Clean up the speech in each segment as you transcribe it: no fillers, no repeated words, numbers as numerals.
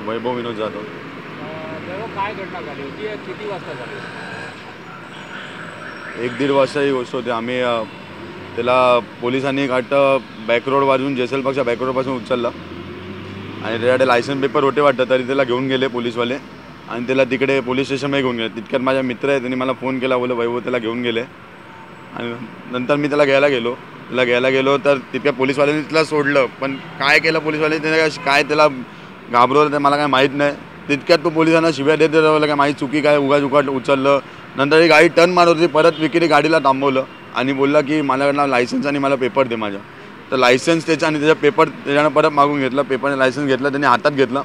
वैभव विनोद जाधव. तेव्हा काय घटना झाली होती, किती वाजता झाली? 1-1.5 वाजता ही गोष्ट होती. आम्ही त्याला पोलिसांनी वाटतं बॅकरोड वाजून जेसेलबागच्या बॅकरोडपासून उचललं आणि त्याच्याकडे लायसन पेपर होते वाटतं, तरी त्याला घेऊन गेले पोलीसवाले आणि त्याला तिकडे पोलीस स्टेशनमध्ये घेऊन गेले. तितक्यात माझा मित्र आहे, त्यांनी मला फोन केला, बोलले वैभव त्याला घेऊन गेले. आणि नंतर मी त्याला घ्यायला गेलो तर तितक्या पोलीसवाल्यांनी त्याला सोडलं. पण काय केलं पोलीसवाल्यांनी, त्याने काय त्याला घाबरवलं ते मला काय माहीत नाही. तितक्यात तो पोलिसांना शिव्या देत राहिला, काय माझी चुकी काय, उगाच उचललं. नंतर ही गाडी टर्न मारत होती, परत विकीने गाडीला थांबवलं आणि बोलला की माझ्याकडनं लायसन्स आणि मला पेपर दे माझ्या. तर लायसन्स त्याचा आणि त्याचा पेपर त्याच्यानं परत मागून घेतला. पेपर लायसन्स घेतलं, त्याने हातात घेतलं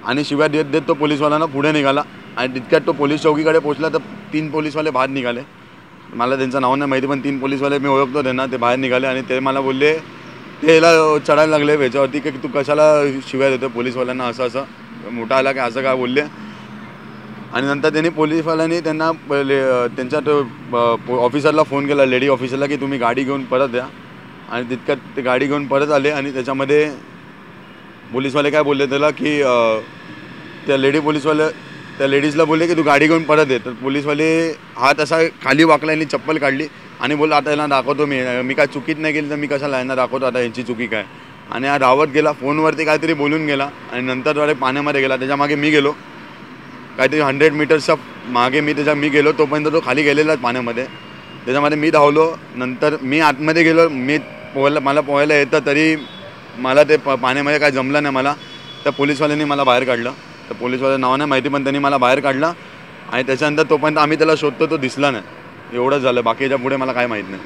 आणि शिव्या देत देत तो पोलीसवाल्यांना पुढे निघाला. आणि तितक्यात तो पोलीस चौकीकडे पोहोचला तर 3 पोलीसवाले बाहेर निघाले. मला त्यांचं नाव नाही माहिती, पण 3 पोलीसवाले मी ओळखतो त्यांना. ते बाहेर निघाले आणि ते मला बोलले, ते याला चढायला लागले याच्यावरती की तू कशाला शिव्या देतो पोलीसवाल्यांना, असं असं मोठा आला की असं काय बोलले. आणि नंतर त्यांनी पोलीसवाल्यांनी त्यांना त्यांच्या ऑफिसरला फोन केला, लेडी ऑफिसरला, की तुम्ही गाडी घेऊन परत या. आणि तितक्यात ते गाडी घेऊन परत आले आणि त्याच्यामध्ये पोलीसवाले काय बोलले त्याला की त्या लेडीजला बोलले की तू गाडी घेऊन परत ये. तर पोलीसवाले हात असा खाली वाकला, यांनी चप्पल काढली आणि बोलला आता यांना दाखवतो मी काय चुकीत नाही केली तर मी कशाला यांना दाखवतो आता यांची चुकी काय. आणि हा धावत गेला, फोनवरती काहीतरी बोलून गेला आणि नंतर डायरेक्ट पाण्यामध्ये गेला. त्याच्यामागे मी गेलो, काहीतरी 100 मीटर्सच्या मागे मी गेलो. तोपर्यंत तो खाली गेलेलाच पाण्यामध्ये. त्याच्यामध्ये मी धावलो. नंतर मी आतमध्ये गेलो. मला पोहायला येतं, तरी मला ते पाण्यामध्ये काय जमलं नाही मला. तर पोलीसवाल्यांनी मला बाहेर काढलं. तर पोलीसवाल्याचं नाव नाही माहिती, पण त्यांनी मला बाहेर काढलं आणि त्याच्यानंतर तोपर्यंत आम्ही त्याला शोधतो, तो दिसला नाही. एवढंच झालं, बाकीच्या पुढे मला काय माहीत नाही.